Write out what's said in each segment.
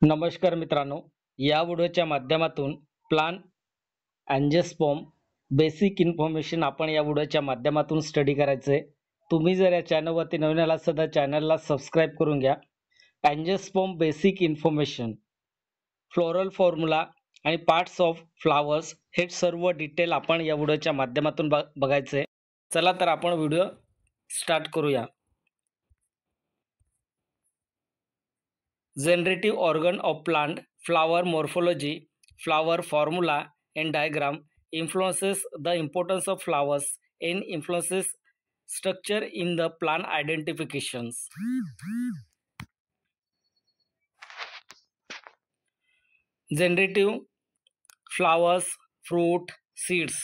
नमस्कार मित्रांनो, या व्हिडिओच्या माध्यमातून प्लांट अँजिओस्पर्म बेसिक इन्फॉर्मेशन आपण या व्हिडिओच्या माध्यमातून स्टडी करायचं आहे. तुम्ही जर या चॅनलवरती नवीन आलात तर चॅनलला सबस्क्राईब करून घ्या. Angiosperm basic information, floral formula आणि पार्ट्स ऑफ फ्लावर्स हे सर्व डिटेल आपण या व्हिडिओच्या माध्यमातून बघायचं आहे. चला तर आपण व्हिडिओ स्टार्ट करूया. Generative organ of plant, flower morphology, flower formula and diagram influences the importance of flowers and influences structure in the plant identifications. Generative flowers, fruit, seeds.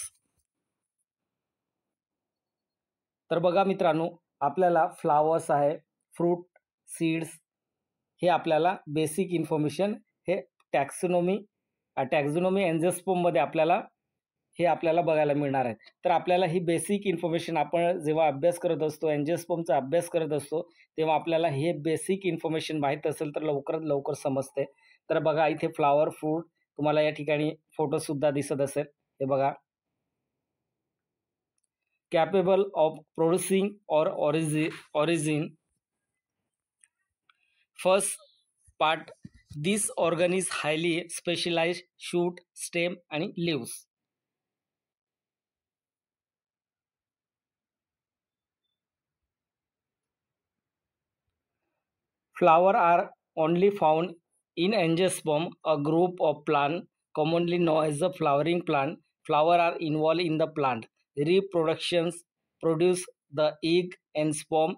तर बघा मित्रांनो, आपल्याला फ्लावर्स आहे, फ्रूट, सीड्स हे आपल्याला basic information हे taxonomy angiosperm मध्ये आपल्याला बघायला मिळणार आहे. तर आपल्याला ही बेसिक इन्फॉर्मेशन आपण जेव्हा अभ्यास करत असतो, अँजिओस्पर्मचा अभ्यास करत असतो, तेव्हा आपल्याला हे बेसिक इन्फॉर्मेशन माहीत असेल तर लवकरात लवकर समजते. तर बघा इथे फ्लावर, फ्रूट तुम्हाला या ठिकाणी फोटो सुद्धा दिसत असेल. हे बघा, capable of producing or origin. First part, this organ is highly specialised shoot, stem आणि leaves. Flower are only found in angiosperm, a group of plant commonly known as the flowering plant. Flower are involved in the plant reproductions, produce the egg and sperm.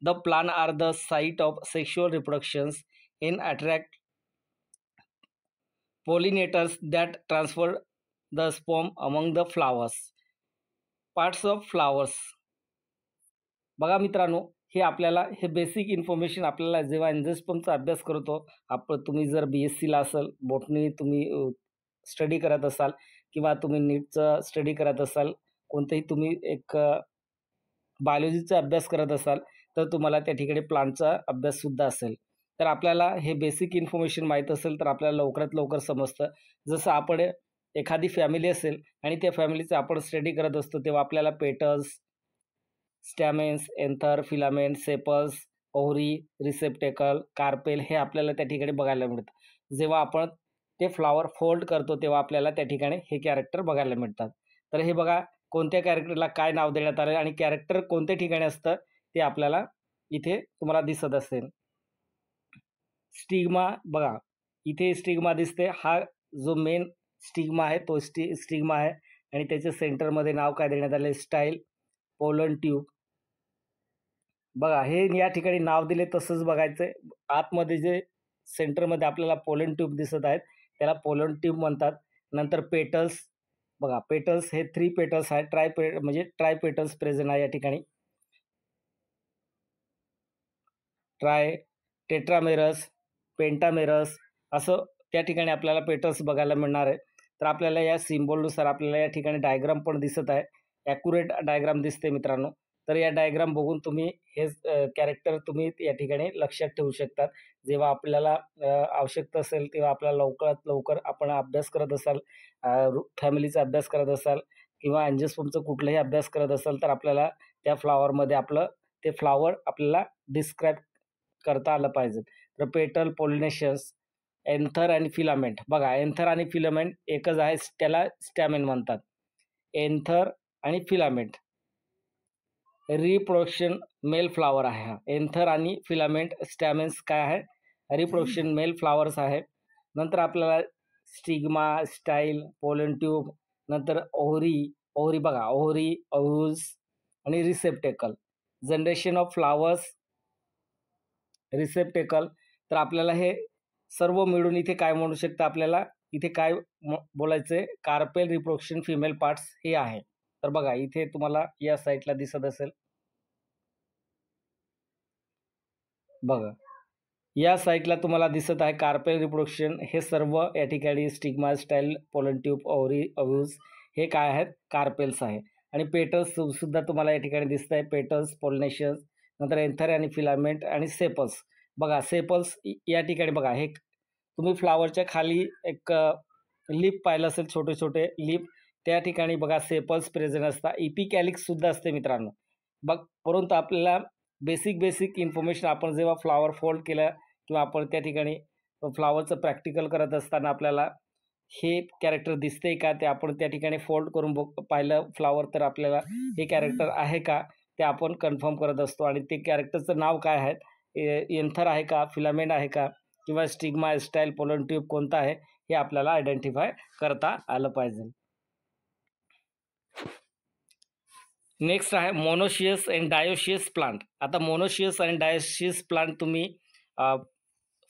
The plant are the site of sexual reproductions and attract pollinators that transfer the sperm among the flowers. Parts of flowers. बघा मित्रांनो, हे आपल्याला हे basic information आपल्याला जेव्हा अँजिओस्पर्मचा अभ्यास करतो, तुम्ही जर BSc ला असाल, बॉटनी तुम्ही स्टडी करत असाल किंवा तुम्ही नीटचा स्टडी करत असाल, कोणतेही तुम्ही एक बायोलॉजीचा अभ्यास करत असाल, तर तुम्हाला त्या ठिकाणी प्लांटचा अभ्यास सुद्धा असेल. तर आपल्याला हे बेसिक इन्फॉर्मेशन माहीत असेल तर आपल्याला लवकरात लवकर समजतं. जसं आपण एखादी फॅमिली असेल आणि त्या फॅमिलीचा आपण स्टडी करत असतो, तेव्हा आपल्याला petals, stamens, anther, filament, sepals, ovary, receptacle, carpel हे आपल्याला त्या ठिकाणी बघायला मिळतं. जेव्हा आपण ते फ्लावर फोल्ड करतो तेव्हा आपल्याला त्या ठिकाणी हे कॅरेक्टर बघायला मिळतात. तर हे बघा, कोणत्या कॅरेक्टरला काय नाव देण्यात आलं आणि कॅरेक्टर कोणत्या ठिकाणी असतं ते आपल्याला इथे तुम्हाला दिसत असेल. स्टिग्मा बघा, इथे स्टिग्मा दिसते. हा जो मेन स्टिग्मा आहे तो स्टिग्मा आहे आणि त्याच्या सेंटरमध्ये नाव काय देण्यात आले, स्टाईल, पोलन ट्यूब. बघा, हे या ठिकाणी नाव दिले तसंच बघायचंय. आतमध्ये जे सेंटरमध्ये आपल्याला पोलन ट्यूब दिसत आहेत त्याला पोलन ट्यूब म्हणतात. नंतर पेटल्स बघा, पेटल्स हे 3 पेटल्स आहेत, म्हणजे ट्राय पेटल्स प्रेझेंट आहे या ठिकाणी. ट्राय, टेट्रामेरस, पेंटामेरस असं त्या ठिकाणी आपल्याला पेटल्स बघायला मिळणार आहे. तर आपल्याला या सिम्बॉलनुसार आपल्याला या ठिकाणी डायग्राम पण दिसत आहे, ॲक्युरेट डायग्राम दिसते मित्रांनो. तर या डायग्राम बघून तुम्ही हे कॅरेक्टर तुम्ही या ठिकाणी लक्षात ठेवू शकतात. जेव्हा आपल्याला आवश्यकता असेल तेव्हा आपल्याला लवकरात लवकर आपण अभ्यास करत असाल, फॅमिलीचा अभ्यास करत असाल किंवा अँजिओस्पर्मचा कुठलाही अभ्यास करत असाल तर आपल्याला त्या फ्लॉवरमध्ये ते फ्लॉवर आपल्याला डिस्क्राईब करता आलं पाहिजे. तर पेटल, पॉलिनेशन्स, एंथर आणि फिलामेंट. बघा, एंथर आणि फिलामेंट एकच आहे, त्याला स्टॅमेन म्हणतात. एंथर आणि फिलामेंट रिप्रोडक्शन मेल फ्लावर आहे. हा एंथर आणि फिलामेंट, स्टॅमेन्स काय आहे, रिप्रोडक्शन मेल फ्लावर्स आहे. नंतर आपल्याला स्टिग्मा, स्टाईल, पोलन ट्यूब, नंतर ओव्हरी बघा, ओव्हरी, ओव्ह्यूज आणि receptacle. Generation of flowers, receptacle. तर आपल्याला हे सर्व मिळून इथे काय म्हणू शकतं, आपल्याला इथे काय बोलायचंय, कार्पेल रिप्रोडक्शन फिमेल पार्ट्स हे आहे. तर बघा, इथे तुम्हाला या साईडला दिसत असेल, बघा या साईडला तुम्हाला दिसत आहे कार्पेल रिप्रोडक्शन. हे सर्व या ठिकाणी stigma, style, pollen tube, ovary, ovules हे काय आहेत, कार्पेल्स आहे. आणि पेटल्स सुद्धा तुम्हाला या ठिकाणी दिसत आहे, पेटल्स, पॉलिनेशन्स, नंतर एंथर आणि फिलामेंट आणि सेपल्स. बघा, सेपल्स या ठिकाणी बघा, हे तुम्ही फ्लावरच्या खाली एक लीफ पाहिलं असेल, छोटे छोटे लीफ, त्या ठिकाणी बघा सेपल्स प्रेझेंट असतात, इपिकॅलिक्स सुद्धा असते मित्रांनो. परंतु आपल्याला बेसिक इन्फॉर्मेशन आपण जेव्हा फ्लावर फोल्ड केलं किंवा आपण त्या ठिकाणी फ्लावरचं प्रॅक्टिकल करत असताना आपल्याला हे कॅरेक्टर दिसते का, ते आपण त्या ठिकाणी फोल्ड करून पाहिलं फ्लावर, तर आपल्याला हे कॅरेक्टर आहे का ते आपण कन्फर्म करत असतो. आणि ते कॅरेक्टरचं नाव काय आहे, एन्थर आहे का, फिलामेंट आहे का, किंवा स्टिग्मा, स्टाईल, पोलन ट्यूब कोणता आहे, हे आपल्याला आयडेंटिफाय करता आलं पाहिजे. नेक्स्ट आहे मोनोशियस अँड डायोशियस प्लांट. आता मोनोशियस आणि डायोशियस प्लांट तुम्ही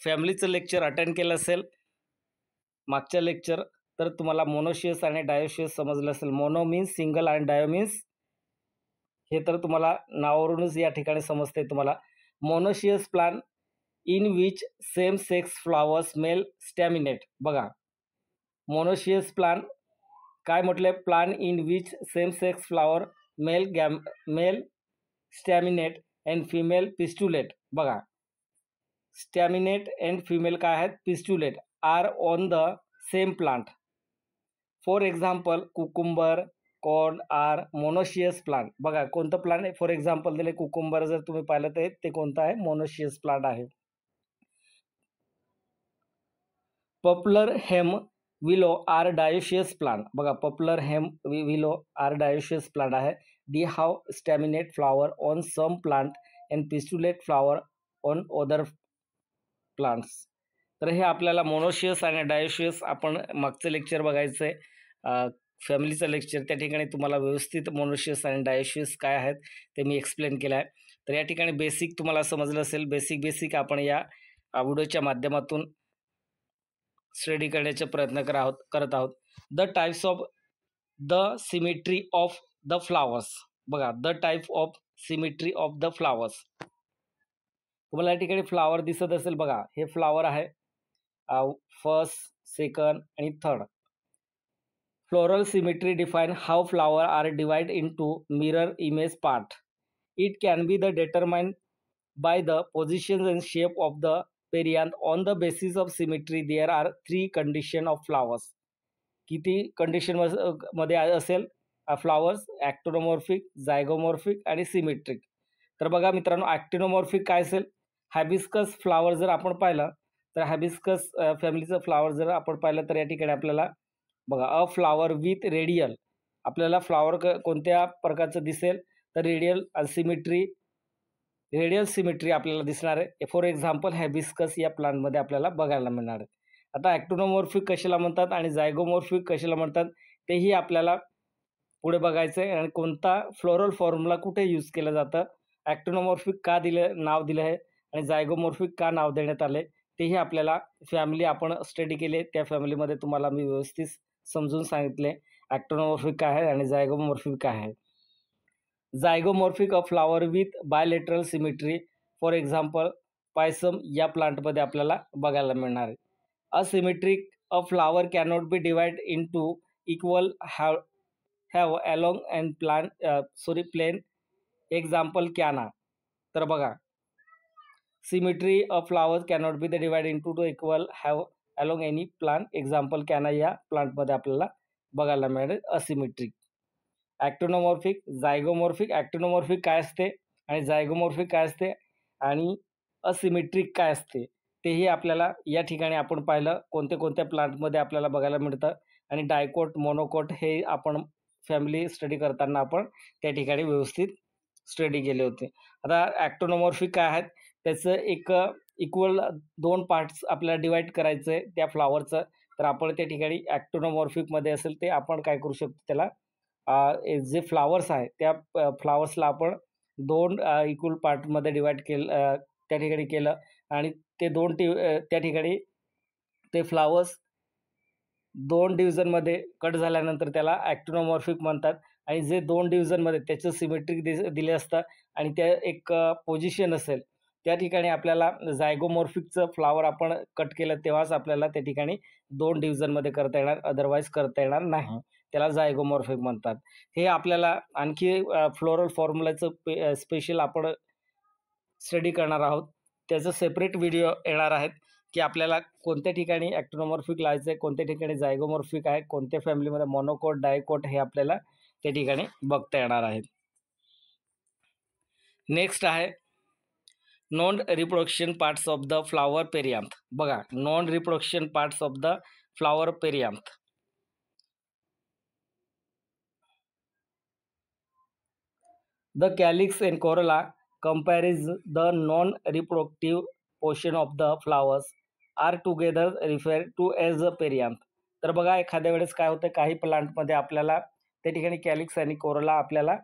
फॅमिलीचं लेक्चर अटेंड केलं असेल मागच्या लेक्चर, तर तुम्हाला मोनोशियस आणि डायोशियस समजलं असेल. मोनो मीन्स सिंगल आणि डायो मीन्स, हे तर तुम्हाला नावावरूनच या ठिकाणी समजते तुम्हाला. Monoecious plant in which same sex flowers male staminate. बघा मोनोशियस प्लांट काय म्हटले, plant in which same sex flower male staminate and female pistillate. बघा स्टॅमिनेट अँड फिमेल काय आहेत, pistillate, are on the same plant. For example cucumber, corn are monoecious plant. बघा कोणतं plant आहे, for example दिले cucumber, जर तुम्ही पाहिलं तर ते कोणतं आहे, मोनोशियस प्लांट आहे. Poplar hemp willow are dioecious plant. बघा poplar hemp willow are dioecious plant आहे. They have staminate flower on some plant and pistillate flower on other plants. तर हे आपल्याला मोनोशियस आणि डायोशियस आपण मागचं लेक्चर बघायचं आहे, फॅमिलीचं लेक्चर, त्या ठिकाणी तुम्हाला व्यवस्थित मोनोशियस आणि डायोशियस काय आहेत ते मी एक्सप्लेन केलं आहे. तर या ठिकाणी बेसिक तुम्हाला समजलं असेल. बेसिक आपण या व्हिडिओच्या माध्यमातून स्टडी करण्याचा प्रयत्न करत आहोत. The types of the symmetry of the flowers. बघा the type of symmetry of the flowers. तुम्हाला या ठिकाणी फ्लावर दिसत असेल. बघा हे फ्लावर आहे, फर्स्ट, सेकंड आणि third. Floral symmetry define how flower are divide into mirror image part. It can be the determined by the positions and shape of the perianth. On the basis of symmetry there are 3 condition of flowers. किती condition मध्ये असेल flowers, ॲक्टिनोमॉर्फिक, झायगोमॉर्फिक आणि symmetric. तर बघा मित्रांनो ॲक्टिनोमॉर्फिक काय असेल, हायबिस्कस flower जर आपण पाहिलं तर हायबिस्कस फॅमिलीचं फ्लावर जर आपण पाहिलं तर या ठिकाणी आपल्याला बघा अ फ्लावर विथ रेडियल, आपल्याला फ्लावर कोणत्या प्रकारचं दिसेल तर रेडियल आणि रेडियल सिमेट्री आपल्याला दिसणार आहे. फॉर एक्झाम्पल हायबिस्कस या प्लांटमध्ये आपल्याला बघायला मिळणार आहे. आता ॲक्टिनोमॉर्फिक कशाला म्हणतात आणि झायगोमॉर्फिक कशाला म्हणतात तेही आपल्याला पुढे बघायचं आहे. आणि कोणता फ्लोरल फॉर्म्युला कुठे यूज केलं जातं, ॲक्टिनोमॉर्फिक का नाव दिलं आहे आणि झायगोमॉर्फिक का नाव देण्यात आले, तेही आपल्याला फॅमिली आपण स्टडी केले, त्या फॅमिलीमध्ये तुम्हाला मी व्यवस्थित समजून सांगितले ॲक्टिनोमॉर्फिक काय आहे आणि झायगोमॉर्फिक काय आहे. Zygomorphic a flower with bilateral symmetry, for example pisum या प्लांटमध्ये आपल्याला बघायला मिळणार आहे. Asymmetric a flower cannot be divide into equal half along and plane. Example canna. तर बघा symmetry of flowers cannot be the divide into two equal half along any plant. Example canna या प्लांटमध्ये आपल्याला बघायला मिळेल. असिमेट्रिक. ॲक्टिनोमॉर्फिक, झायगोमॉर्फिक. ॲक्टिनोमॉर्फिक काय असते आणि झायगोमॉर्फिक काय असते आणि असिमेट्रिक काय असते तेही आपल्याला या ठिकाणी आपण पाहिलं कोणत्या प्लांटमध्ये आपल्याला बघायला मिळतं. आणि डायकोट, मोनोकोट हे आपण फॅमिली स्टडी करताना आपण त्या ठिकाणी व्यवस्थित स्टडी केले होते. आता ॲक्टिनोमॉर्फिक काय आहेत त्याचं एक इक्वल 2 पार्ट्स आपल्याला डिवाइड करायचं आहे त्या फ्लावरचं. तर आपण त्या ठिकाणी ॲक्टिनोमॉर्फिकमध्ये असेल ते आपण काय करू शकतो, त्याला जे फ्लावर्स आहे त्या फ्लावर्सला आपण 2 इक्वल पार्टमध्ये डिवाइड केलं, त्या ठिकाणी केलं आणि ते त्या ठिकाणी ते फ्लावर्स 2 डिव्हिजनमध्ये कट झाल्यानंतर त्याला ॲक्टिनोमॉर्फिक म्हणतात. आणि जे 2 डिव्हिजनमध्ये त्याचं सिमेट्रिक दिले असतं आणि त्या एक पोझिशन असेल त्या ठिकाणी आपल्याला झायगोमॉर्फिकचं फ्लावर आपण कट केलं तेव्हाच आपल्याला त्या ठिकाणी 2 डिव्हिजनमध्ये करता येणार, अदरवाईज करता येणार नाही. त्याला झायगोमॉर्फिक म्हणतात. हे आपल्याला आणखी फ्लोरल फॉर्म्युलाचं स्पेशल आपण स्टडी करणार आहोत. त्याचं सेपरेट व्हिडिओ येणार आहेत. की आपल्याला कोणत्या ठिकाणी ॲक्टिनोमॉर्फिक लावायचं आहे, कोणत्या ठिकाणी झायगोमॉर्फिक आहे, कोणत्या फॅमिलीमध्ये मोनोकोट डायकोट हे आपल्याला त्या ठिकाणी बघता येणार आहे. नेक्स्ट आहे non reproduction parts of the flower perianth. बघा, non reproduction parts of the flower perianth. The calyx and corolla comprise the non-reproductive portion of the flowers are together referred to as a perianth. तर बघा, एखाद्या वेळेस काय होतं, काही प्लांटमध्ये आपल्याला त्या ठिकाणी कॅलिक्स आणि कोरोला आपल्याला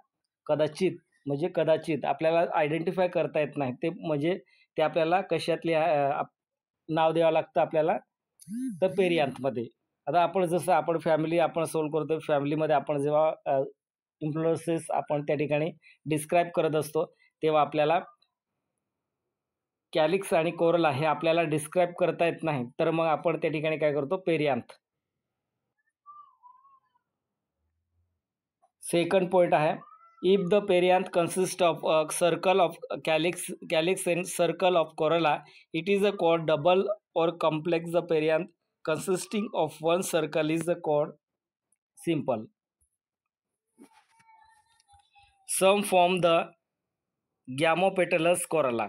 कदाचित आपल्याला आयडेंटिफाय करता येत नाही. ते म्हणजे ते आपल्याला कशातले नाव द्यावं लागतं आपल्याला, तर पेरियांथमध्ये. आता आपण फॅमिली सोल्व करतो, फॅमिलीमध्ये आपण जेव्हा इन्फ्लुएन्सेस आपण त्या ठिकाणी डिस्क्राईब करत असतो, तेव्हा आपल्याला कॅलिक्स आणि कोरोला हे आपल्याला डिस्क्राईब करता येत नाही, तर मग आपण त्या ठिकाणी काय करतो, पेरियांथ. सेकंड पॉइंट आहे, if the perianth consist of a circle of calyx and circle of corolla, it is a called double or complex. The perianth consisting of one circle is called simple. Some form the gamopetalous corolla.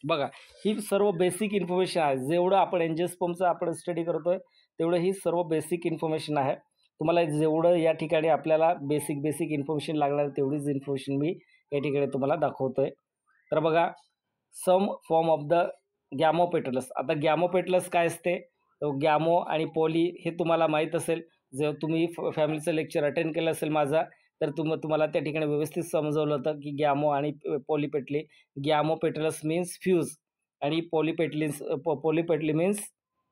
बघा, ही सर्व basic information आहे. जेवढं आपण एंजिओस्पर्मचं आपण study करतोय तेवढं ही सर्व बेसिक इन्फॉर्मेशन आहे. तुम्हाला जेवढं या ठिकाणी आपल्याला बेसिक इन्फॉर्मेशन लागणार तेवढीच इन्फॉर्मेशन मी या ठिकाणी तुम्हाला दाखवतोय. तर बघा, सम फॉर्म ऑफ द गॅमोपेटलस. आता गॅमोपेटलस काय असते, गॅमो आणि पॉली हे तुम्हाला माहीत असेल. जर तुम्ही फॅमिलीचं लेक्चर अटेंड केलं असेल माझा, तर तुम्हाला त्या ठिकाणी व्यवस्थित समजवलं होतं की गॅमो आणि पॉलीपेटली. गॅमोपेटलस मीन्स फ्यूज आणि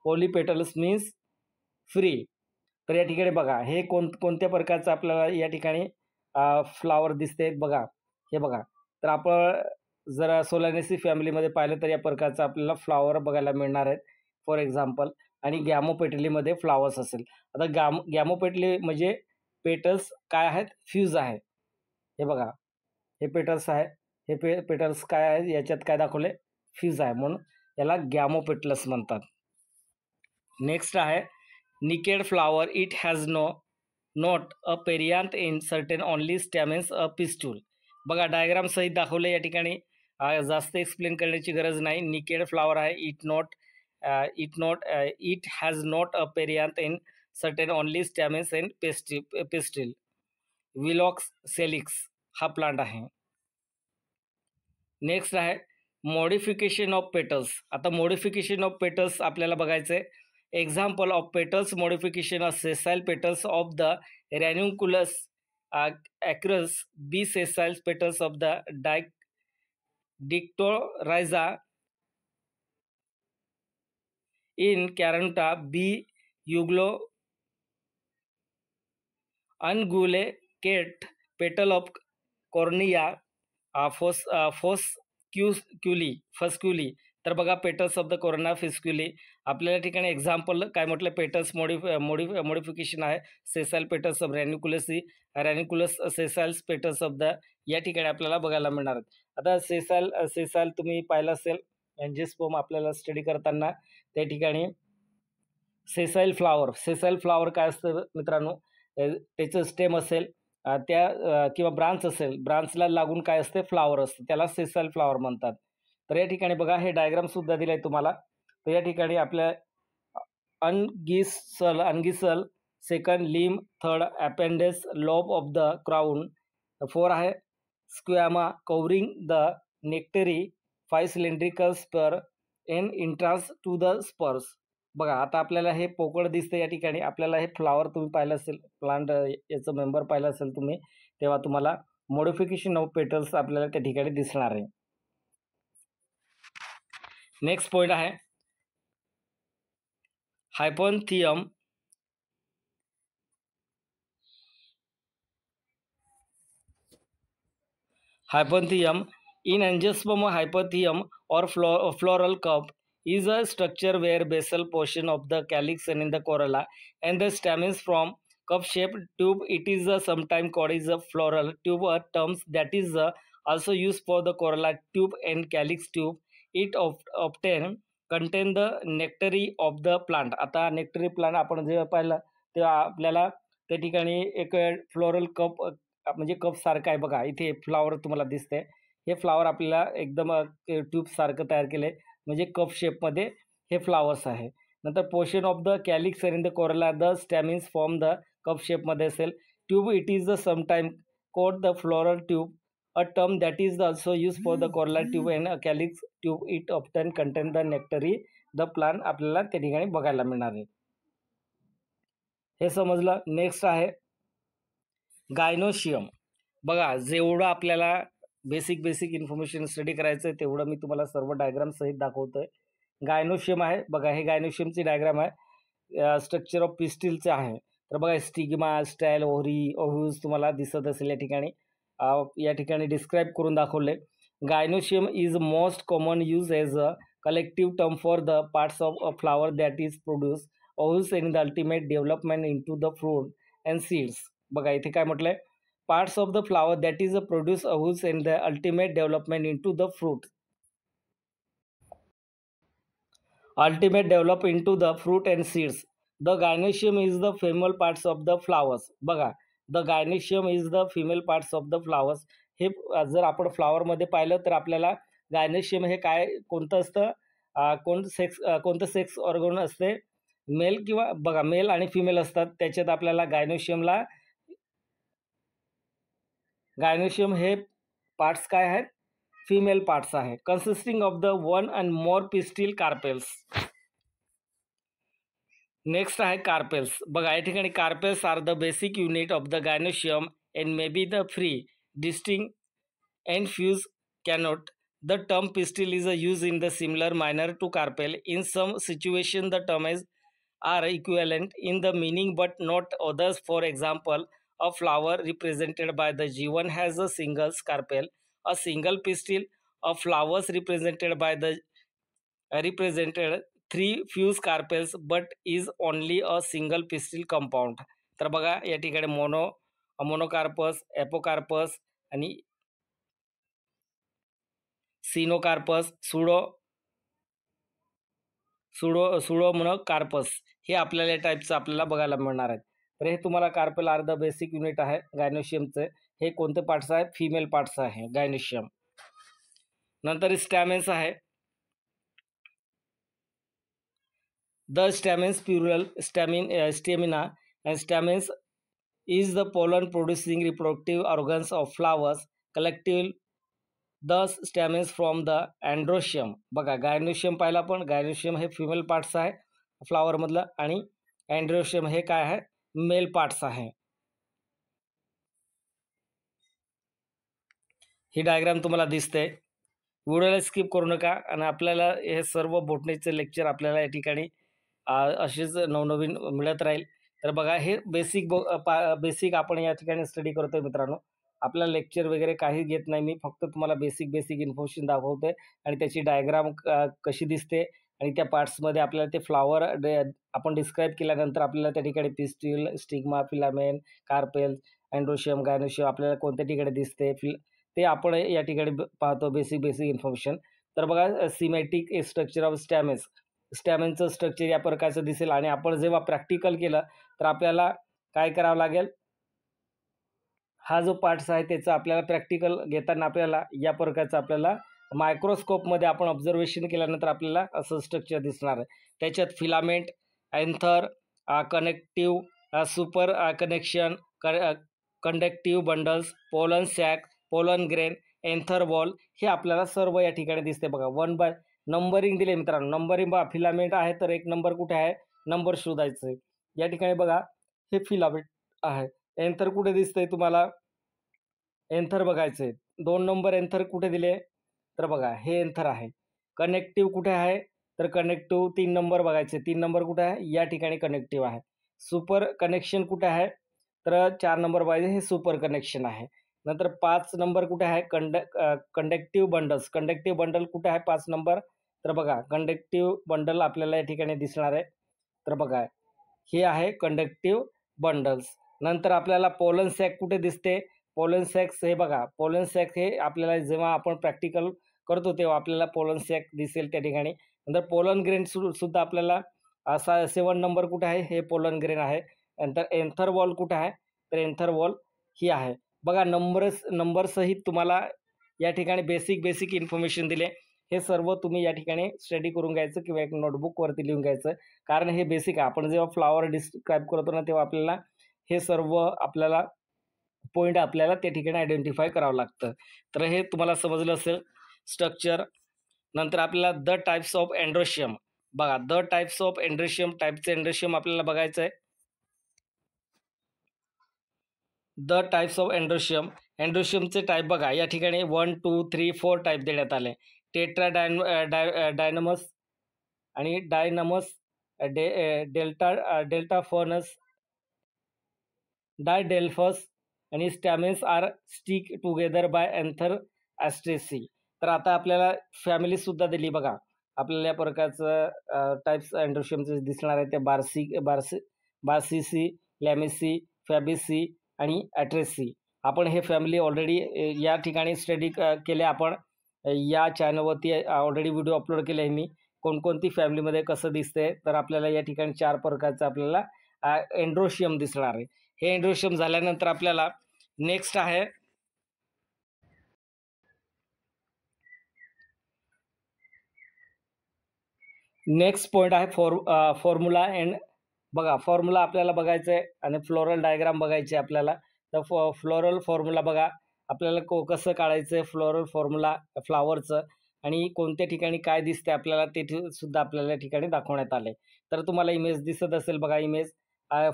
पॉलीपेटलस मीन्स फ्री. तर या ठिकाणी बघा, हे कोणत्या प्रकारचं आपल्याला या ठिकाणी फ्लावर दिसते. बघा, हे बघा, तर आपण जर सोलानेसी फॅमिलीमध्ये पाहिलं तर या प्रकारचं आपल्याला फ्लावर बघायला मिळणार आहेत, फॉर एक्झाम्पल. आणि गॅमोपेटलीमध्ये फ्लावर्स असेल. आता गॅमोपेटली म्हणजे पेटल्स काय आहेत, फ्यूज आहे. हे बघा, हे पेटल्स आहे, हे पेटल्स काय आहे, याच्यात काय दाखवले, फ्यूज आहे, म्हणून याला गॅमोपेटलस म्हणतात. नेक्स्ट आहे naked flower. It has not a perianth in certain only stamens a pistil. बघा, डायग्राम सहित दाखवले या ठिकाणी, जास्त एक्सप्लेन करण्याची गरज नाही. निकेड फ्लावर आहे. It has not a perianth in certain only stamens and pistil. Willows salix हा प्लांट आहे. नेक्स्ट आहे मॉडिफिकेशन ऑफ पेटल्स. आता मॉडिफिकेशन ऑफ पेटल्स आपल्याला बघायचं आहे. Example of petals modification of sessile petals of the ranunculus acris, B sessile petals of the डिक्टोरायझा in कॅरंटा, B युग्लो अनगुलेकेट पेटल ऑफ कॉर्निया फस्क्युली. तर बघा, पेटल्स ऑफ द कोरोना फिस्क्युली आपल्याला ठिकाणी एक्झाम्पल काय म्हटलं, पेटल्स मॉडिफिकेशन आहे. Sessile petals of ranunculus sessiles petals of the या ठिकाणी आपल्याला बघायला मिळणार आहेत. आता सेसाइल तुम्ही पाहिलं असेल एंजिओस्पर्म आपल्याला स्टडी करताना, त्या ठिकाणी सेसाइल फ्लावर काय असतं मित्रांनो, त्याचं स्टेम असेल त्या किंवा ब्रांच असेल, ब्रांचला लागून काय असते, फ्लावर असते, त्याला सेसाइल फ्लावर म्हणतात. तर या ठिकाणी बघा, हे डायग्रामसुद्धा दिलं आहे तुम्हाला. तर या ठिकाणी आपल्या अनगिसल second limb, third appendage, lobe of the crown, 4 आहे squama covering the nectary, 5 cylindrical spur in entrance to the spurs. बघा, आता आपल्याला हे पोकळ दिसतं या ठिकाणी. आपल्याला हे फ्लावर तुम्ही पाहिलं असेल, प्लांट याचं मेंबर पाहिलं असेल तुम्ही, तेव्हा तुम्हाला मॉडिफिकेशन ऑफ पेटल्स आपल्याला त्या ठिकाणी दिसणार आहे. नेक्स्ट पॉइंट आहे हायपोथियम. In angiosperm, hypothecium or floral cup is a structure where basal portion of the calyx and in the corolla and the stamens from cup-shaped tube. It is sometimes called as a floral tube, a term that is also used for the corolla tube and calyx tube. It often contain the nectary of the plant. आता nectary plant आपण जेव्हा पाहिलं तेव्हा आपल्याला त्या ठिकाणी एक floral cup म्हणजे कपसारखं आहे बघा. इथे फ्लॉवर तुम्हाला दिसते. हे फ्लॉवर आपल्याला एकदम ट्यूबसारखं तयार केलं आहे. म्हणजे कप शेपमध्ये हे फ्लॉवर्स आहे. नंतर portion of the calyx in the corolla the stamens form the cup शेपमध्ये असेल. Tube it is the sometime coat the floral tube, a term that is also used for the corolla tube and a calyx tube. It often contain the nectary the plant. आपल्याला त्या ठिकाणी बघायला मिळणार आहे. हे समजलं. नेक्स्ट आहे gynoecium. बघा जेवढं आपल्याला बेसिक इन्फॉर्मेशन स्टडी करायचं आहे तेवढं मी तुम्हाला सर्व डायग्राम सहित दाखवतोय. गायनोशियम आहे बघा. हे गायनोशियमची डायग्राम आहे. स्ट्रक्चर ऑफ पिस्टिलचे आहे. तर बघा स्टिग्मा, स्टाईल, ओव्ह्यूज तुम्हाला दिसत असेल या ठिकाणी. या ठिकाणी डिस्क्राईब करून दाखवले. Gynoecium is most common use as a collective term for the parts of a flower that is produce ovules in the ultimate development into the fruit and seeds. बघा इथे काय म्हटलंय, parts of the flower that is a produce ovules in the ultimate development into the fruit. Ultimate develop into the fruit and seeds. The gynoecium is the female parts of the flowers. बघा the gynoecium is the female parts of the flowers. हे जर आपण फ्लॉवरमध्ये पाहिलं तर आपल्याला gynoecium हे काय कोणतं असतं, कोणतं सेक्स ऑर्गन असते, मेल किंवा बघा मेल आणि फिमेल असतात. त्याच्यात आपल्याला गायनोशियम हे पार्ट्स काय आहेत, फिमेल पार्ट्स आहे. Consisting of the one and more pistil carpels. Next आहे कार्पेल्स. बघा या ठिकाणी carpels are the basic unit of the gynoecium and may be the free distinct and fuse connate. The term pistil is a use in the similar manner to carpel. In some situation the terms are equivalent in the meaning but not others. For example, a flower represented by the G1 has a single scarpel, a single pistil. A flowers represented by the represented three fused carpels but is only a single pistil compound. तर बघा या ठिकाणी मोनोकार्पस, apocarpous आणि सिनोकार्पस, सुडोमोनोकार्पस हे आपल्याला या टाईपचं आपल्याला बघायला मिळणार आहेत. तर हे तुम्हाला carpel are the basic unit आहे गायनोशियमचे. हे कोणते पार्ट्स आहे, फिमेल पार्ट्स आहे गायनोशियम. नंतर स्टॅमेन्स आहे. The stamens plural stamina and stamens is the pollen producing reproductive organs of flowers. Collective the stamens from the androecium. बघा गायनोशियम पाहिला, पण गायनोशियम हे फिमेल पार्ट्स आहे फ्लावरमधलं आणि अँड्रोशियम हे काय आहे, मेल पार्ट्स आहे. ही डायग्राम तुम्हाला दिसते. व्हिडिओला स्किप करू नका आणि आपल्याला हे सर्व बोटणीचे लेक्चर आपल्याला या ठिकाणी असेच नवनवीन मिळत राहील. तर बघा हे बेसिक आपण या ठिकाणी स्टडी करतोय मित्रांनो. आपल्याला लेक्चर वगैरे काही घेत नाही मी, फक्त तुम्हाला बेसिक इन्फॉर्मेशन दाखवतोय आणि त्याची डायग्राम कशी दिसते आणि त्या पार्ट्समध्ये आपल्याला ते फ्लॉवर आपण डिस्क्राईब केल्यानंतर आपल्याला त्या ठिकाणी pistil, stigma, filament, carpel, androecium, gynoecium आपल्याला कोणत्या ठिकाणी दिसते ते आपण या ठिकाणी पाहतो बेसिक इन्फॉर्मेशन. तर बघा सिमेटिक स्ट्रक्चर ऑफ स्टॅमेनचं स्ट्रक्चर या प्रकारचं दिसेल आणि आपण जेव्हा प्रॅक्टिकल केलं तर आपल्याला काय करावं लागेल, हा जो पार्ट्स आहे त्याचं आपल्याला प्रॅक्टिकल घेताना आपल्याला या प्रकारचं आपल्याला मायक्रोस्कोपमध्ये आपण ऑब्झर्वेशन केल्यानंतर आपल्याला असं स्ट्रक्चर दिसणार आहे. त्याच्यात filament, anther, connective, super connection, conductive bundles, pollen sac, pollen grain, anther wall हे आपल्याला सर्व या ठिकाणी दिसते. बघा 1 बाय नंबरिंग दिले मित्रांनो. नंबरिंग बघा फिलामेंट आहे तर 1 नंबर कुठे आहे, नंबर शोधायचं आहे. या ठिकाणी बघा हे फिलामेंट आहे. एन्थर कुठे दिसतंय तुम्हाला, एन्थर बघायचं आहे. 2 नंबर एन्थर कुठे दिले तर बघा हे एन्थर आहे. कनेक्टिव्ह कुठे आहे तर कनेक्टिव्ह 3 नंबर बघायचे. 3 नंबर कुठे आहे, या ठिकाणी कनेक्टिव्ह आहे. सुपर कनेक्शन कुठे आहे तर 4 नंबर पाहिजे, हे सुपर कनेक्शन आहे. नंतर 5 नंबर कुठे आहे, कंडक्टिव्ह बंडल्स. कंडक्टिव्ह बंडल कुठे आहे 5 नंबर तर बघा कंडक्टिव्ह बंडल आपल्याला या ठिकाणी दिसणार आहे. तर बघा हे आहे कंडक्टिव्ह बंडल्स. नंतर आपल्याला पोलन सॅक कुठे दिसते, पोलन सॅक्स हे बघा. पोलन सॅक हे आपल्याला जेव्हा आपण प्रॅक्टिकल करतो तेव्हा आपल्याला पोलन सॅक दिसेल त्या ठिकाणी. नंतर पोलन ग्रेन सुद्धा आपल्याला असा 7 नंबर कुठे आहे, हे पोलन ग्रेन आहे. नंतर एन्थर वॉल कुठे आहे, तर एन्थर वॉल ही आहे. बघा नंबरसहित तुम्हाला या ठिकाणी बेसिक इन्फॉर्मेशन दिले. हे सर्व तुम्ही या ठिकाणी स्टडी करून घ्यायचं किंवा एक नोटबुकवरती लिहून घ्यायचं. कारण हे बेसिक आहे. आपण जेव्हा फ्लॉवर डिस्क्राईब करतो ना, तेव्हा आपल्याला हे सर्व पॉइंट आपल्याला त्या ठिकाणी आयडेंटिफाय करावं लागतं. तर हे तुम्हाला समजलं असेल स्ट्रक्चर. नंतर आपल्याला द टाइप्स ऑफ एंड्रोशियम. बघा द टाइप्स ऑफ एंड्रोशियम, टाइपचे एंड्रोशियम आपल्याला बघायचं आहे. The types of androecium. एंड्रोशियमचे टाईप बघा या ठिकाणी 1, 2, 3, 4 टाईप देण्यात आले. टेट्रा डायनमस आणि डायनमस, डेल्टा फर्नस, डायडेल्फस आणि stamens are stick together by anther asteraceae. तर आता आपल्याला फॅमिलीसुद्धा दिली बघा. आपल्याला या प्रकारचं टाईप्स एंड्रोशियमचे दिसणार आहे. ते बार्सीसी, लॅमेसी, फॅबेसी आणि ॲट्रेसी. आपण हे फॅमिली ऑलरेडी या ठिकाणी स्टडी केले. आपण या चॅनलवरती ऑलरेडी व्हिडिओ अपलोड केले आहे मी. कोणकोणती फॅमिलीमध्ये कसं दिसते, तर आपल्याला या ठिकाणी 4 प्रकारचं आपल्याला एंड्रोशियम दिसणार आहे. हे एंड्रोशियम झाल्यानंतर आपल्याला नेक्स्ट आहे नेक्स्ट पॉईंट आहे फॉर्म्युला अँड. बघा फॉर्म्युला आपल्याला बघायचं आहे आणि फ्लोरल डायग्राम बघायचे आपल्याला. तर फ्लोरल फॉर्म्युला बघा आपल्याला कसं काढायचं आहे फ्लोरल फॉर्म्युला फ्लावरचं, आणि कोणत्या ठिकाणी काय दिसते आपल्याला ते सुद्धा आपल्याला या ठिकाणी दाखवण्यात आले. तर तुम्हाला इमेज दिसत असेल बघा. इमेज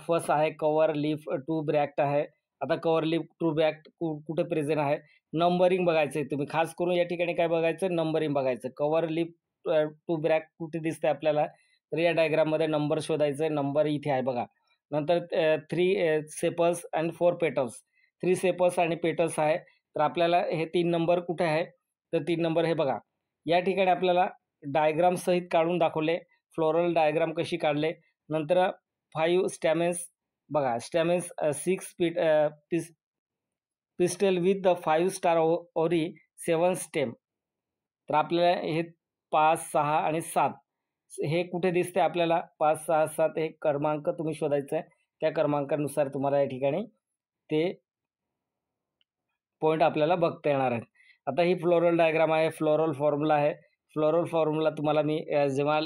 फर्स्ट आहे कवर लीफ टू ब्रॅक्ट आहे. आता कवर लीफ टू ब्रॅक्ट कुठे प्रेझेंट आहे, नंबरिंग बघायचं आहे तुम्ही. खास करून या ठिकाणी काय बघायचं, नंबरिंग बघायचं. कवर लीफ टू ब्रॅक्ट कुठे दिसते आपल्याला, तर या डायग्राममध्ये नंबर शोधायचं आहे. नंबर इथे आहे बघा. नंतर 3 सेपल्स अँड 4 पेटल्स. 3 सेपल्स आणि पेटल्स आहे. तर आपल्याला हे 3 नंबर कुठे आहे, तर 3 नंबर हे बघा या ठिकाणी आपल्याला डायग्राम सहित काढून दाखवले. फ्लोरल डायग्राम कशी काढले. नंतर 5 स्टॅमेन्स बघा. स्टॅमेन्स 6 पिस्टल विथ द 5 स्टार ओरी 7 स्टेम. तर आपल्याला हे 5, 6 आणि 7 हे कुठे दिसते आपल्याला. 5, 6, 7 हे क्रमांक तुम्ही शोधायचं आहे. त्या क्रमांकानुसार तुम्हाला या ठिकाणी ते पॉईंट आपल्याला बघता येणार आहेत. आता ही फ्लोरल डायग्राम आहे. फ्लोरल फॉर्म्युला आहे. फ्लोरल फॉर्म्युला तुम्हाला मी जेव्हा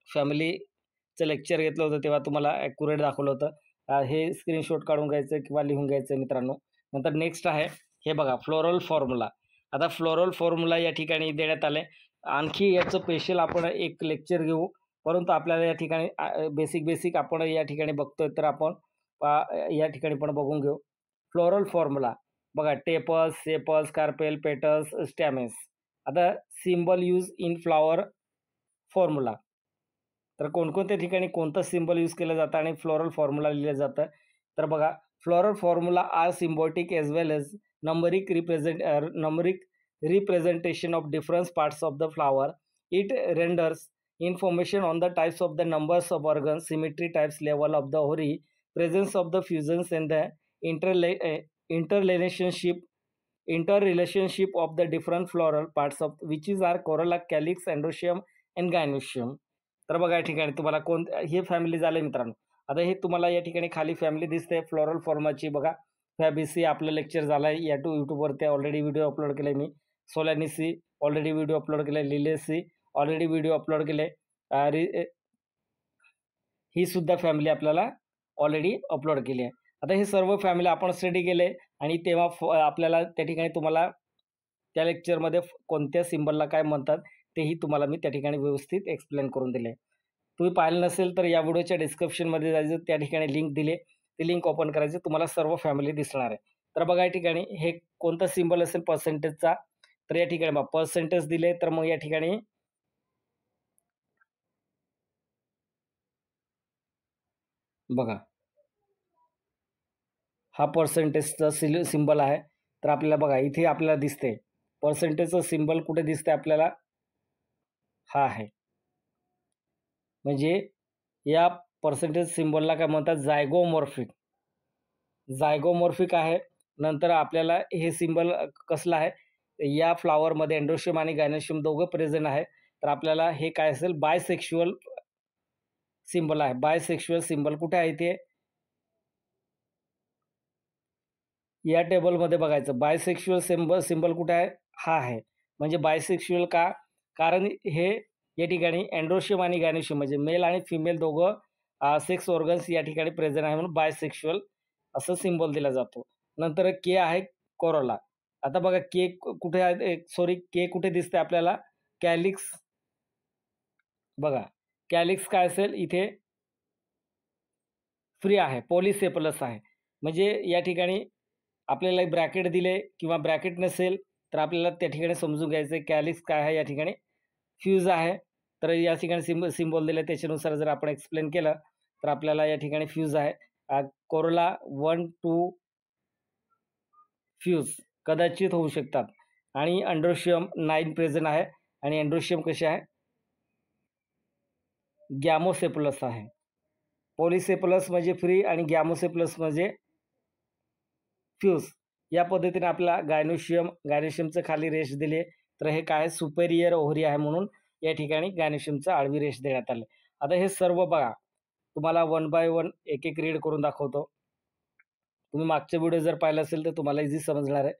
फॅमिलीचं लेक्चर घेतलं होतं तेव्हा तुम्हाला ॲक्युरेट दाखवलं होतं. हे स्क्रीनशॉट काढून घ्यायचं किंवा लिहून घ्यायचं मित्रांनो. नंतर नेक्स्ट आहे हे बघा फ्लोरल फॉर्म्युला. आता फ्लोरल फॉर्म्युला या ठिकाणी देण्यात आले. आणखी याचं स्पेशल आपण एक लेक्चर घेऊ, परंतु आपल्याला या ठिकाणी बेसिक आपण या ठिकाणी बघतोय, तर आपण या ठिकाणी पण बघून घेऊ. फ्लोरल फॉर्म्युला बघा. Tepals, sepals, carpel, petals, stamens. आता symbol use in flower formula. तर कोणकोणत्या ठिकाणी कोणतं सिम्बल यूज केलं जातं आणि फ्लोरल फॉर्म्युला लिहिलं जातं. तर बघा floral formula are symbolic as well as numeric representation of different parts of the flower. It renders information on the types of the numbers of organs, symmetry types, level of the ori, presence of the fusions, and the interrelationship of the different floral parts of which are corolla, calyx, endoecium and gynoecium. तर बघा या ठिकाणी तुम्हाला हे family झाले मित्रांनो. आता हे तुम्हाला या ठिकाणी खाली फॅमिली दिसते फ्लोरल फॉर्माची बघा. फॅबेसी आपलं लेक्चर झालं आहे. यूट्यूबवरती ऑलरेडी व्हिडिओ अपलोड केले मी. सोलॅनिसी ऑलरेडी व्हिडिओ अपलोड केले. लिलेसी ऑलरेडी व्हिडिओ अपलोड केले. ही सुद्धा फॅमिली आपल्याला ऑलरेडी अपलोड केली आहे. आता हे सर्व फॅमिली आपण स्टडी केले आणि तेव्हा आपल्याला त्या ठिकाणी तुम्हाला त्या लेक्चरमध्ये कोणत्या सिम्बलला काय म्हणतात तेही तुम्हाला मी त्या ठिकाणी व्यवस्थित एक्सप्लेन करून दिले. तुम्ही पाहिलं नसेल तर या व्हिडिओच्या डिस्क्रिप्शनमध्ये जायचं, त्या ठिकाणी लिंक दिले. ती लिंक ओपन करायची, तुम्हाला सर्व फॅमिली दिसणार आहे. तर बघा या ठिकाणी हे कोणता सिम्बल असेल पर्सेंटेजचा, तर या ठिकाणी बघा पर्सेंटेज दिले. तर मग या ठिकाणी बघा हा पर्सेंटेजचा सिम्बल आहे. तर आपल्याला बघा इथे आपल्याला दिसते पर्सेंटेजचं सिम्बल कुठे दिसते आपल्याला, हा आहे. म्हणजे या पर्सेंटेज सिम्बलला काय म्हणतात, जायगोमॉर्फिक आहे. नंतर आपल्याला हे सिम्बल कसलं आहे, या फ्लावरमध्ये एंड्रोशियम आणि गायनोशियम दोघं प्रेझेंट आहे. तर आपल्याला हे काय असेल, बायसेक्शुअल सिंबल आहे. बायसेक्शुअल सिंबल कुठे आहे ते या टेबलमध्ये बघायचं. बायसेक्शुअल सिंबल कुठे आहे, हा आहे. म्हणजे बायसेक्शुअल का, कारण हे या ठिकाणी एंड्रोशियम आणि गायनोशियम म्हणजे मेल आणि फिमेल दोघं सेक्स ऑर्गन्स या ठिकाणी प्रेझेंट आहे, म्हणून बायसेक्शुअल असं सिंबल दिला जातो. नंतर के आहे कोरोला. आता बघा के कुठे आहे, सॉरी के कुठे दिसते आपल्याला, कॅलिक्स. बघा कॅलिक्स काय असेल इथे फ्री आहे, पॉलिसेपलस आहे. म्हणजे या ठिकाणी आपल्याला ब्रॅकेट दिले किंवा ब्रॅकेट नसेल तर आपल्याला त्या ठिकाणी समजून घ्यायचं आहे कॅलिक्स काय आहे, या ठिकाणी फ्यूज आहे. तर या ठिकाणी सिम्बॉल दिले त्याच्यानुसार जर आपण एक्सप्लेन केलं तर आपल्याला या ठिकाणी फ्यूज आहे. कोरोला 1 2 फ्यूज कदाचित होऊ शकतात. आणि अँड्रोशियम 9 प्रेझेंट आहे. आणि अँड्रोशियम कसे आहे, गॅमोसेपलस आहे. पॉलिसेपलस म्हणजे फ्री आणि गॅमोसेपलस म्हणजे फ्यूज. या पद्धतीने आपला गायनोशियमचं खाली रेष दिले तर हे काय सुपेरियर ओव्हरी आहे, म्हणून या ठिकाणी गायनोशियमचं आडवी रेष देण्यात आले. आता हे सर्व बघा, तुम्हाला 1 बाय 1 एक एक रीड करून दाखवतो. तुम्ही मागचे व्हिडिओ जर पाहिला असेल तर तुम्हाला इझी समजणार आहे.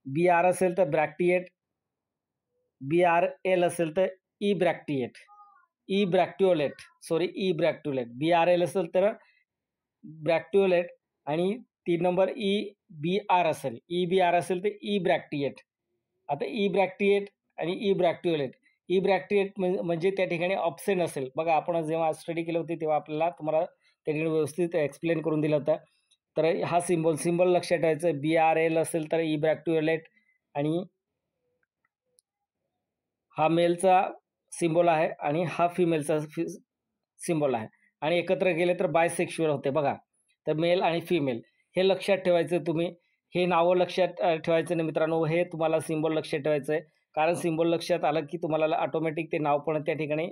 BR असेल तर ब्रॅक्टिएट, BRL असेल तर ebracteate, ebracteolate, sorry ebracteolate. BRL असेल तर ब्रॅक्टिओलेट आणि 3 नंबर EBR असेल, EBR असेल तर ई ब्रॅक्टिएट. आता ई ब्रॅक्टिएट आणि ई ब्रॅक्टिओलेट. ई ब्रॅक्टिएट म्हणजे त्या ठिकाणी ऑप्शन असेल. बघा आपण जेव्हा स्टडी केली होती तेव्हा आपल्याला तुम्हाला त्या ठिकाणी व्यवस्थित एक्सप्लेन करून दिलं होतं. तर हा सिंबल लक्षात ठेवायचं. BRL असेल तर ई ब्रॅक्टिओलेट आणि हा मेलचा सिंबल आहे आणि हा फिमेलचा सिंबल आहे आणि एकत्र गेले तर बायसेक्शुअल होते. बघा, तर मेल आणि फिमेल हे लक्षात ठेवायचं. तुम्ही हे नावं लक्षात ठेवायचं नाही मित्रांनो, हे तुम्हाला सिंबल लक्षात ठेवायचं आहे. कारण सिंबल लक्षात आलं की तुम्हाला ऑटोमॅटिक ते नाव पण त्या ठिकाणी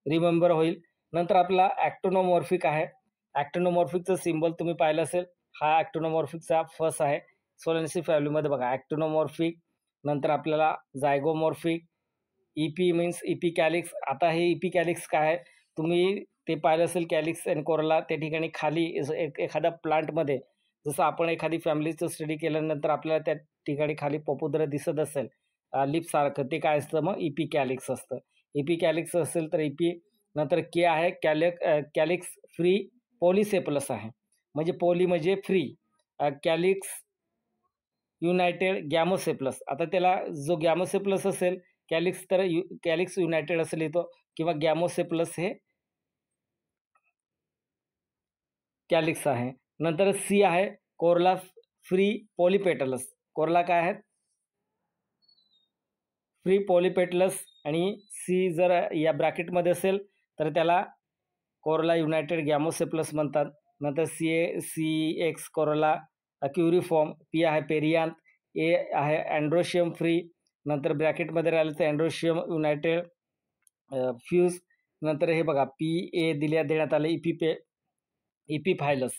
रिमेंबर होईल. नंतर आपला ॲक्टोनोमॉर्फिक आहे. ॲक्टोनोमॉर्फिकचं सिंबल तुम्ही पाहिलं असेल, हा ॲक्टोनोमॉर्फिकचा फर्स्ट आहे. सोलेन्सी फॅमिलीमध्ये बघा ॲक्टोनोमॉर्फिक. नंतर आपल्याला जायगोमॉर्फिक, EP मीन्स इपिकॅलिक्स. आता हे इपिकॅलिक्स काय आहे, तुम्ही ते पाहिलं असेल कॅलिक्स आणि कोरोला त्या ठिकाणी खाली एखाद्या प्लांटमध्ये जसं आपण एखादी फॅमिलीचं स्टडी केल्यानंतर आपल्याला त्या ठिकाणी खाली पपुद्र दिसत असेल लिपसारखं, ते काय असतं मग इपिकॅलिक्स असतं. इपिकॅलिक्स असेल तर EP. नंतर के आहे कॅलिक्स फ्री पॉलिसेपलस आहे. म्हणजे पॉली म्हणजे फ्री, कॅलिक्स युनायटेड गॅमोसेपलस. आता त्याला जो गॅमोसेपलस असेल कॅलिक्स तर कॅलिक्स युनायटेड असं लिहितो किंवा गॅमोसेपलस हे कॅलिक्स आहे. नंतर C आहे कोरला फ्री पॉलिपेटलस. कोरला काय आहे, फ्री पॉलिपेटलस. आणि C जर या ब्रॅकेटमध्ये असेल तर त्याला कोरला युनायटेड गॅमोसेपलस म्हणतात. नंतर CX कोरला क्युरिफॉर्म. P आहे पेरियांत. A आहे अँड्रोशियम फ्री. नंतर ब्रॅकेटमध्ये राहिलं तर अँड्रोशियम युनायटेड फ्यूज. नंतर हे बघा PA देण्यात आले इपिफायलस.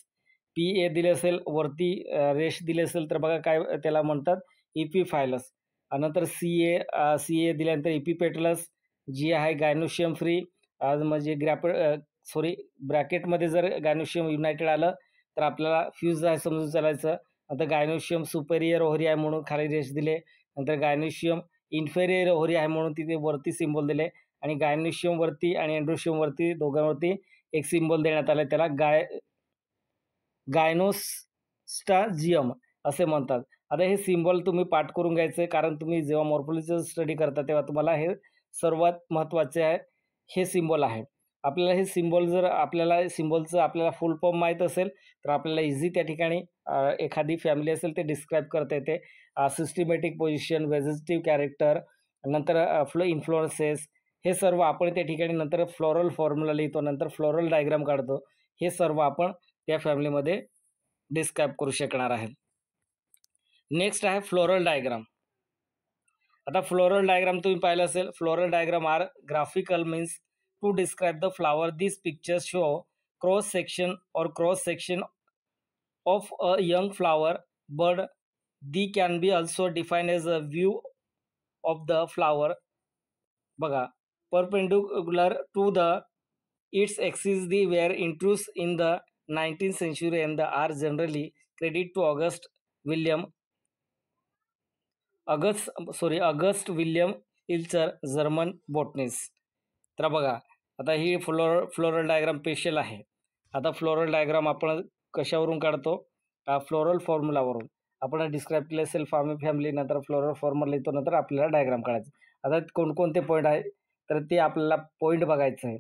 PA दिले असेल वरती रेष दिली असेल तर बघा काय त्याला म्हणतात इपिफायलस. नंतर CA दिल्यानंतर इपिपेटलस. G आहे गायनोशियम फ्री. म्हणजे ब्रॅकेटमध्ये जर गायनोशियम युनायटेड आलं तर आपल्याला फ्यूज आहे समजून चालायचं. नंतर गायनोशियम सुपेरियर ओव्हरी आहे म्हणून खाली रेष दिले. नंतर गायनोशियम इन्फेरियर ओव्हरी आहे म्हणून तिथे वरती सिंबल दिले. आणि गायनोशियम वरती आणि अँड्रोशियम वरती दोघांवरती एक सिंबल देण्यात आलं, त्याला गायनोस्टाजियम असे म्हणतात. आता हे सिंबल तुम्ही पाठ करून घ्यायचं आहे, कारण तुम्ही जेव्हा मॉर्फोलॉजीचं स्टडी करता तेव्हा तुम्हाला हे सर्वात महत्त्वाचे आहे, हे सिंबल आहे. आपल्याला हे सिंबल जर आपल्याला फुल फॉर्म माहीत असेल तर आपल्याला इझी त्या ठिकाणी एखादी फॅमिली असेल ते डिस्क्राईब करता येते. सिस्टमॅटिक पोझिशन, व्हेजिटेटिव्ह कॅरेक्टर, नंतर इन्फ्लुएन्सेस, हे सर्व आपण त्या ठिकाणी नंतर फ्लोरल फॉर्म्युला लिहितो, नंतर फ्लोरल डायग्राम काढतो. हे सर्व आपण त्या फॅमिलीमध्ये डिस्क्राईब करू शकणार आहे. नेक्स्ट आहे फ्लोरल डायग्राम. आता फ्लोरल डायग्राम तुम्ही पाहिलं असेल, floral diagram are graphical means to describe the flower. This pictures show cross section of a young flower bud. They can be also defined as a view of the flower बघा perpendicular to the its axis they were introduce in the 19th century and the are generally credit to William August William Eichler German botanist. तर बघा आता ही floral diagram special आहे. आता floral diagram आपण कशावरून काढतो? Floral फॉर्म्युलावरून. आपण डिस्क्राईब केले असेल फॅमिली, नंतर फ्लोरल फॉर्म्युला लिहितो, नंतर आपल्याला डायग्राम काढायचं. आता कोणकोणते पॉईंट आहे तर ते आपल्याला पॉईंट बघायचं आहे.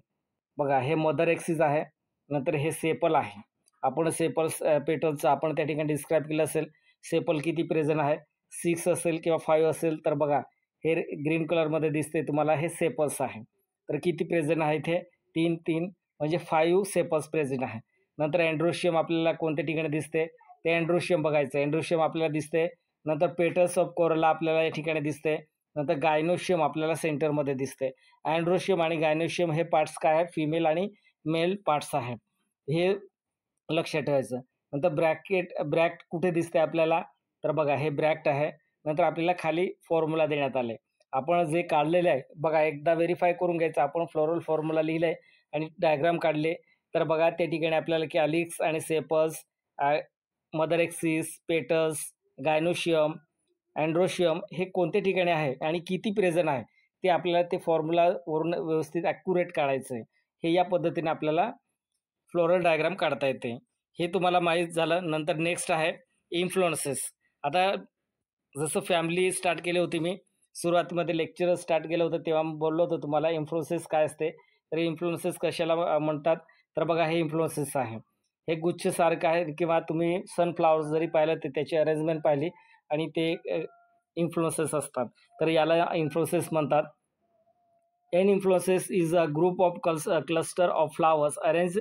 बघा हे मदर एक्सिस आहे, नंतर हे सेपल आहे. आपण सेपल पेटलचं आपण त्या ठिकाणी डिस्क्राईब केलं असेल. सेपल किती प्रेझेंट आहे? 6 असेल किंवा 5 असेल तर बघा हे ग्रीन कलरमध्ये दिसते तुम्हाला, हे सेपल्स आहे. तर किती प्रेझेंट आहे इथे? 3 म्हणजे 5 सेपल्स प्रेझेंट आहे. नंतर अँड्रोशियम आपल्याला कोणत्या ठिकाणी दिसते? ते अँड्रोशियम बघायचं. अँड्रोशियम आपल्याला दिसते. नंतर पेटल्स ऑफ कोरोला आपल्याला या ठिकाणी दिसते. नंतर गायनोशियम आपल्याला सेंटरमध्ये दिसते. अँड्रोशियम आणि गायनोशियम हे पार्ट्स काय आहे? फिमेल आणि मेल पार्ट्स आहेत. हे लक्षात ठेवायचं. नंतर ब्रॅक्ट कुठे दिसते आपल्याला? तर बघा हे ब्रॅक्ट आहे. नंतर आपल्याला खाली फॉर्म्युला देण्यात आले. आपण जे काढलेले आहे बघा एकदा व्हेरीफाय करून घ्यायचं. आपण फ्लोरल फॉर्म्युला लिहिलंय आणि डायग्राम काढले तर बघा त्या ठिकाणी आपल्याला कॅलिक्स आणि sepals, mother axis, petals, gynoecium, androecium हे कोणत्या ठिकाणी आहे आणि किती प्रेझेंट आहे ते आपल्याला ते फॉर्म्युलावरून व्यवस्थित ॲक्युरेट काढायचं आहे. हे या पद्धतीने आपल्याला फ्लोरल डायग्राम काढता येते. हे तुम्हाला माहीत झालं. नंतर नेक्स्ट आहे इन्फ्लुएन्सेस. आता जसं फॅमिली स्टार्ट केली होती मी, सुरुवातीमध्ये लेक्चर स्टार्ट केलं होतं तेव्हा बोललो होतो तुम्हाला इन्फ्लुएन्सेस काय असते. तर इन्फ्लुएन्सेस कशाला म्हणतात? तर बघा हे इन्फ्लुएन्सेस आहे. हे गुच्छसारखं आहे किंवा तुम्ही सनफ्लॉवर जरी पाहिलं तर त्याची अरेंजमेंट पाहिली आणि ते इन्फ्लुएन्सेस असतात. तर याला इन्फ्लुएन्सेस म्हणतात. An inflorescence is a group of cluster of flowers arranged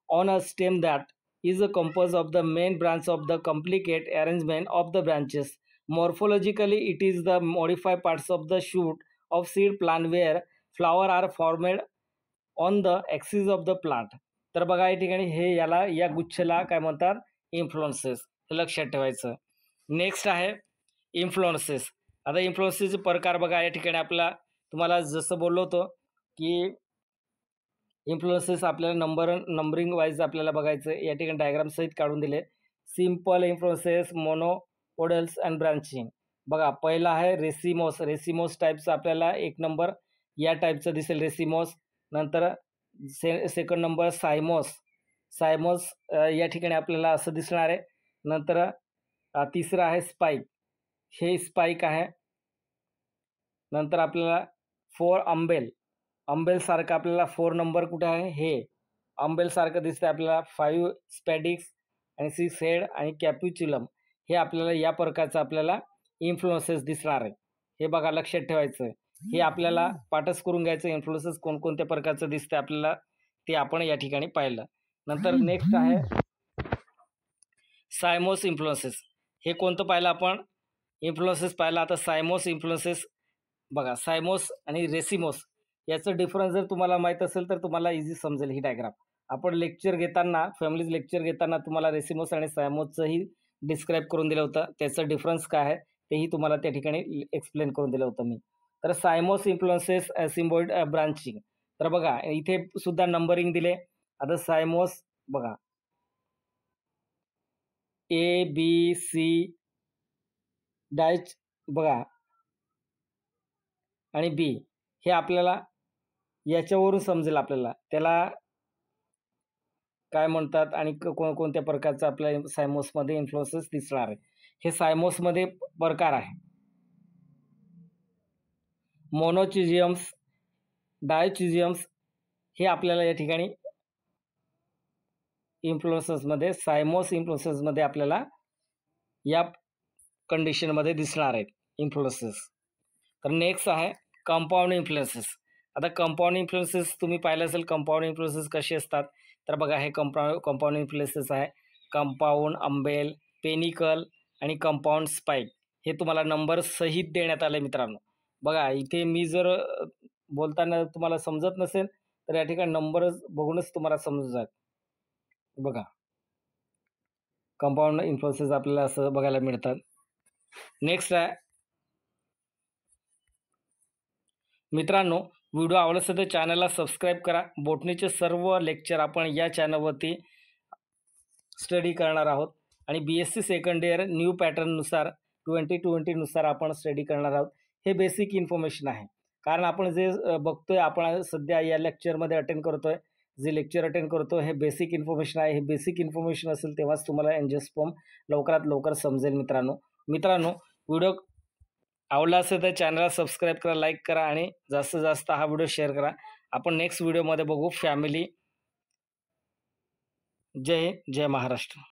on a stem that is composed of the main branch of the complicate arrangement of the branches. Morphologically, it is the modified parts of the shoot of seed plant where flower are formed on the axis of the plant. तर बघा या ठिकाणी हे याला या गुच्छला काय म्हणतात? Influences. हे लक्षात ठेवायचं. नेक्स्ट आहे इन्फ्लुएन्सेस. आता इन्फ्लुएन्सेसचे प्रकार बघा या ठिकाणी आपला तुम्हाला जसं बोललो होतो की इन्फ्लुएन्सेस आपल्याला नंबरिंग वाईज आपल्याला बघायचं. या ठिकाणी डायग्राम सहित काढून दिले. Simple inflorescences, monopodials and branching. बघा पहिला आहे रेसिमोस. रेसिमोस टाईपचं आपल्याला 1 नंबर या टाईपचं दिसेल रेसिमोस. नंतर सेकंड नंबर सायमोस. सायमोस या ठिकाणी आपल्याला असं दिसणार आहे. नंतर तिसरं आहे स्पाईक. हे स्पाईक आहे. नंतर आपल्याला 4 अंबेल. अंबेलसारखं आपल्याला 4 नंबर कुठे आहे? हे अंबेलसारखं दिसतं आपल्याला. 5 स्पॅडिक्स आणि 6 हेड आणि कॅप्युच्युलम. हे आपल्याला या प्रकारचं आपल्याला इन्फ्लुएन्सेस दिसणार आहे. हे बघा लक्षात ठेवायचं. हे आपल्याला पाठच करून घ्यायचं. इन्फ्लुएन्सेस कोणकोणत्या प्रकारचं दिसतं आपल्याला ते आपण या ठिकाणी पाहिलं. नंतर नेक्स्ट आहे सायमोस इन्फ्लुएन्सेस. हे कोणतं पाहिलं आपण? इन्फ्लुएन्सेस पाहिलं. आता सायमोस इन्फ्लुएन्सेस बघा. सायमोस आणि रेसिमोस याचं डिफरन्स जर तुम्हाला माहीत असेल तर तुम्हाला इझी समजेल ही डायग्राम. आपण लेक्चर घेताना फॅमिलीज लेक्चर घेताना तुम्हाला रेसिमोस आणि सायमोसचंही डिस्क्राईब करून दिलं होतं. त्याचं डिफरन्स काय आहे तेही तुम्हाला त्या ठिकाणी एक्सप्लेन करून दिलं होतं मी. तर सायमोस इन्फ्लुएन्सेस सिम्बॉइड ब्रांचिंग. तर बघा इथे सुद्धा नंबरिंग दिले. आता सायमोस बघा A B C डॅच बघा आणि B हे आपल्याला याच्यावरून समजेल आपल्याला त्याला काय म्हणतात आणि कोणत्या प्रकारचं आपल्या सायमोसमध्ये इन्फ्लुएन्सेस दिसणार आहे. हे सायमोसमध्ये प्रकार आहे. मोनोचिजियम्स, डायचिजियम्स हे आपल्याला या ठिकाणी इन्फ्लुएन्सेसमध्ये सायमोस इन्फ्लुएन्सेसमध्ये आपल्याला या कंडिशनमध्ये दिसणार आहेत इन्फ्लुएन्सेस. तर नेक्स्ट आहे कंपाऊंड इन्फ्लुएन्सेस. आता कंपाऊंड इन्फ्लुएन्सेस तुम्ही पाहिलं असेल. कंपाऊंड इन्फ्लुएन्सेस कसे असतात? तर बघा हे कंपाऊंड इन्फ्लुएन्सेस आहे. कंपाऊंड, अंबेल, पेनिकल आणि कंपाऊंड स्पाईक हे तुम्हाला नंबर सहित देण्यात आले मित्रांनो. बघा इथे मी जर बोलताना तुम्हाला समजत नसेल तर या ठिकाणी नंबर बघूनच तुम्हाला समजून जाईल. बघा कंपाऊंड इन्फ्लुएन्सेस आपल्याला असं बघायला मिळतात. नेक्स्ट आहे मित्रांनो, व्हिडिओ आवडला असेल तर चॅनलला सबस्क्राईब करा. बोटनीचे सर्व लेक्चर आपण या चॅनलवरती स्टडी करणार आहोत आणि BSc सेकंड इयर न्यू पॅटर्ननुसार 2020 नुसार आपण स्टडी करणार आहोत. हे बेसिक इन्फॉर्मेशन आहे. कारण आपण जे बघतोय, आपण सध्या या लेक्चरमध्ये अटेंड करतोय, जे लेक्चर अटेंड करतो हे बेसिक इन्फॉर्मेशन आहे. हे बेसिक इन्फॉर्मेशन असेल तेव्हाच तुम्हाला एंजिओस्पर्म लवकरात लवकर समजेल. मित्रांनो, व्हिडिओ आवडला असेल तर चॅनलला सबस्क्राईब करा, लाईक करा आणि जास्तीत जास्त हा व्हिडिओ शेअर करा. आपण नेक्स्ट व्हिडिओमध्ये बघू फॅमिली. जय हिंद, जय महाराष्ट्र.